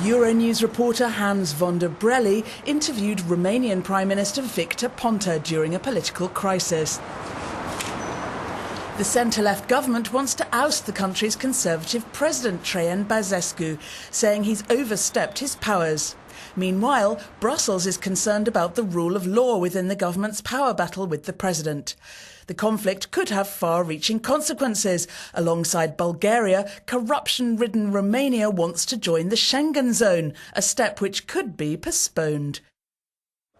Euronews reporter Hans von der Brelie interviewed Romanian Prime Minister Victor Ponta during a political crisis. The centre-left government wants to oust the country's Conservative President Traian Băsescu, saying he's overstepped his powers. Meanwhile, Brussels is concerned about the rule of law within the government's power battle with the president. The conflict could have far-reaching consequences. Alongside Bulgaria, corruption-ridden Romania wants to join the Schengen Zone, a step which could be postponed.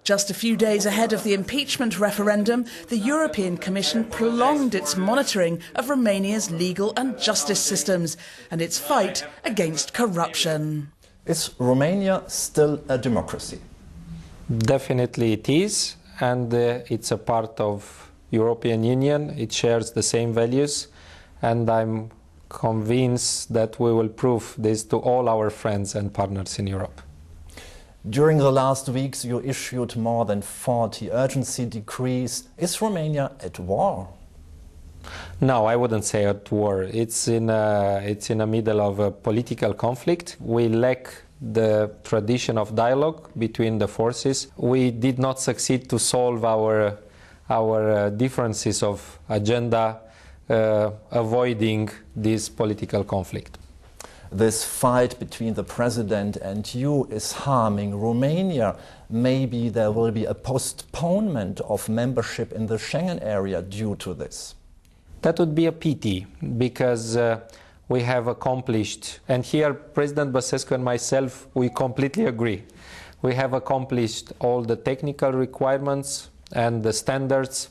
Just a few days ahead of the impeachment referendum, the European Commission prolonged its monitoring of Romania's legal and justice systems and its fight against corruption. Is Romania still a democracy? Definitely it is, and it's a part of European Union. It shares the same values, and I'm convinced that we will prove this to all our friends and partners in Europe. During the last weeks, you issued more than 40 urgency decrees. Is Romania at war? No, I wouldn't say at war. It's in the middle of a political conflict. We lack the tradition of dialogue between the forces. We did not succeed to solve our differences of agenda, avoiding this political conflict. This fight between the president and you is harming Romania. Maybe there will be a postponement of membership in the Schengen area due to this. That would be a pity, because we have accomplished, and here President Băsescu and myself, we completely agree. We have accomplished all the technical requirements and the standards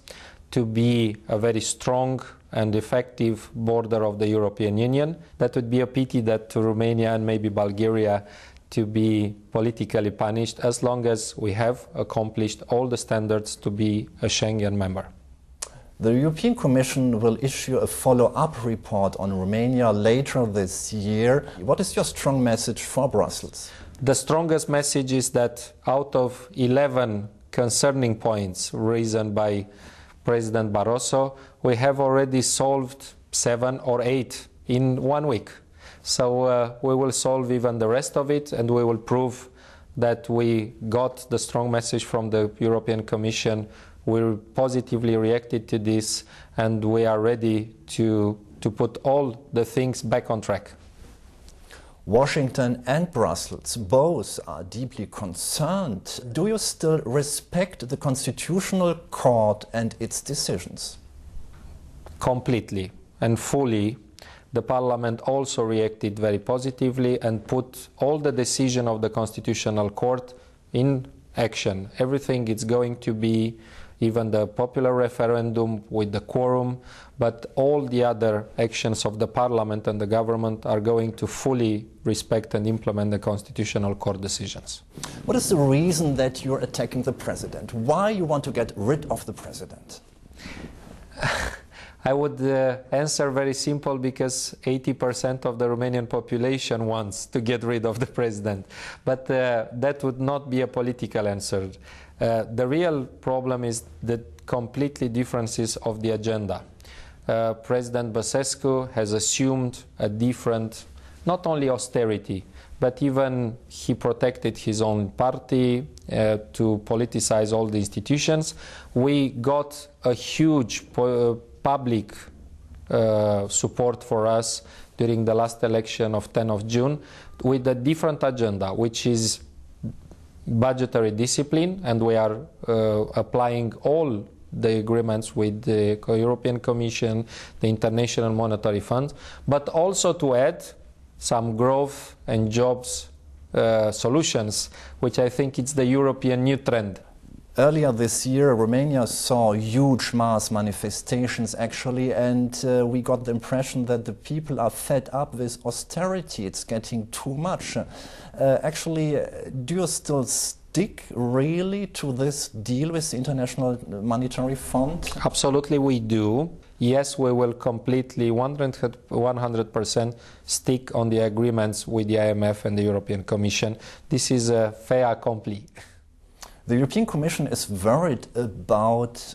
to be a very strong and effective border of the European Union. That would be a pity that to Romania and maybe Bulgaria to be politically punished, as long as we have accomplished all the standards to be a Schengen member. The European Commission will issue a follow-up report on Romania later this year. What is your strong message for Brussels? The strongest message is that out of 11 concerning points raised by President Barroso, we have already solved 7 or 8 in 1 week. So we will solve even the rest of it, and we will prove that we got the strong message from the European Commission. We positively reacted to this, and we are ready to put all the things back on track. Washington and Brussels both are deeply concerned. Do you still respect the Constitutional Court and its decisions? Completely and fully. The Parliament also reacted very positively and put all the decision of the Constitutional Court in action. Everything is going to be, even the popular referendum with the quorum, but all the other actions of the Parliament and the government are going to fully respect and implement the Constitutional Court decisions. What is the reason that you're attacking the President? Why you want to get rid of the President? I would answer very simple, because 80% of the Romanian population wants to get rid of the President. But that would not be a political answer. The real problem is the completely differences of the agenda. President Băsescu has assumed a different, not only austerity, but even he protected his own party to politicize all the institutions. We got a huge public support for us during the last election of 10th of June with a different agenda, which is budgetary discipline, and we are applying all the agreements with the European Commission, the International Monetary Fund, but also to add some growth and jobs solutions, which I think it's the European new trend. Earlier this year, Romania saw huge mass manifestations actually, and we got the impression that the people are fed up with austerity. It's getting too much. Actually, do you still stick really to this deal with the International Monetary Fund? Absolutely we do. Yes, we will completely 100% stick on the agreements with the IMF and the European Commission. This is a fait accompli. The European Commission is worried about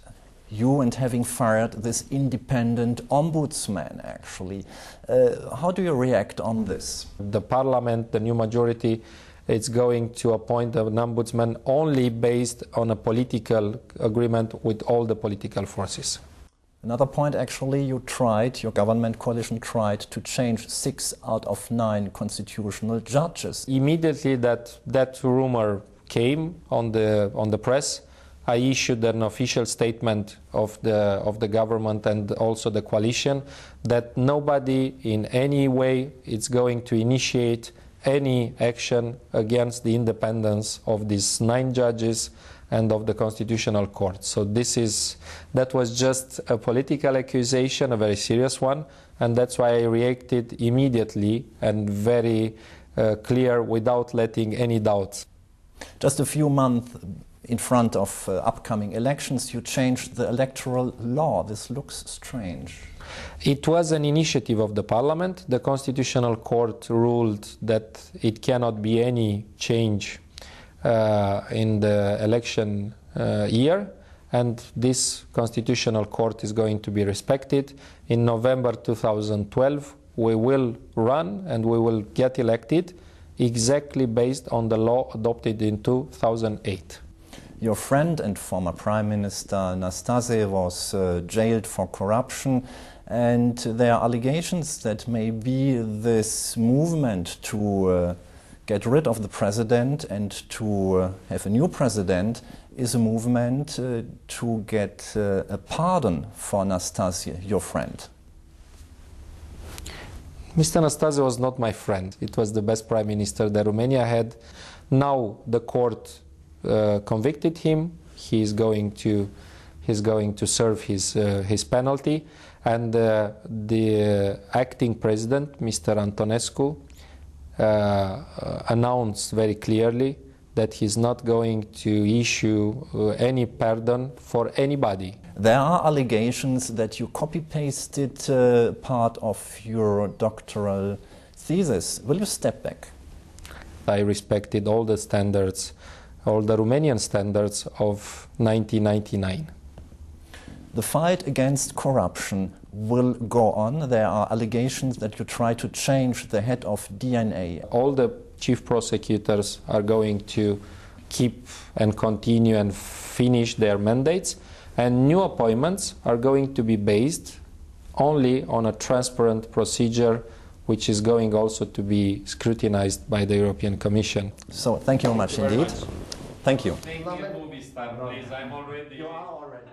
you and having fired this independent ombudsman, actually. How do you react on this? The parliament, the new majority, it's going to appoint an ombudsman only based on a political agreement with all the political forces. Another point, actually, your government coalition tried to change 6 out of 9 constitutional judges. Immediately that rumor came on the press, I issued an official statement of the government and also the coalition that nobody in any way is going to initiate any action against the independence of these 9 judges and of the Constitutional Court. So that was just a political accusation, a very serious one, and that's why I reacted immediately and very clear without letting any doubts. Just a few months in front of upcoming elections, you changed the electoral law. This looks strange. It was an initiative of the Parliament. The Constitutional Court ruled that it cannot be any change in the election year, and this Constitutional Court is going to be respected. In November 2012, we will run and we will get elected exactly based on the law adopted in 2008. Your friend and former Prime Minister Nastase was jailed for corruption, and there are allegations that maybe this movement to get rid of the president and to have a new president is a movement to get a pardon for Nastase, your friend. Mr. Nastase was not my friend. It was the best prime minister that Romania had. Now the court convicted him. He's going to serve his penalty, and the acting president, Mr. Antonescu, announced very clearly that he's not going to issue any pardon for anybody. There are allegations that you copy-pasted part of your doctoral thesis. Will you step back? I respected all the standards, all the Romanian standards of 1999. The fight against corruption will go on. There are allegations that you try to change the head of DNA. All the chief prosecutors are going to keep and continue and finish their mandates, and new appointments are going to be based only on a transparent procedure, which is going also to be scrutinized by the European Commission. So thank you very much indeed. Thank you. Thank you, movie star. Please, I'm already. You are already.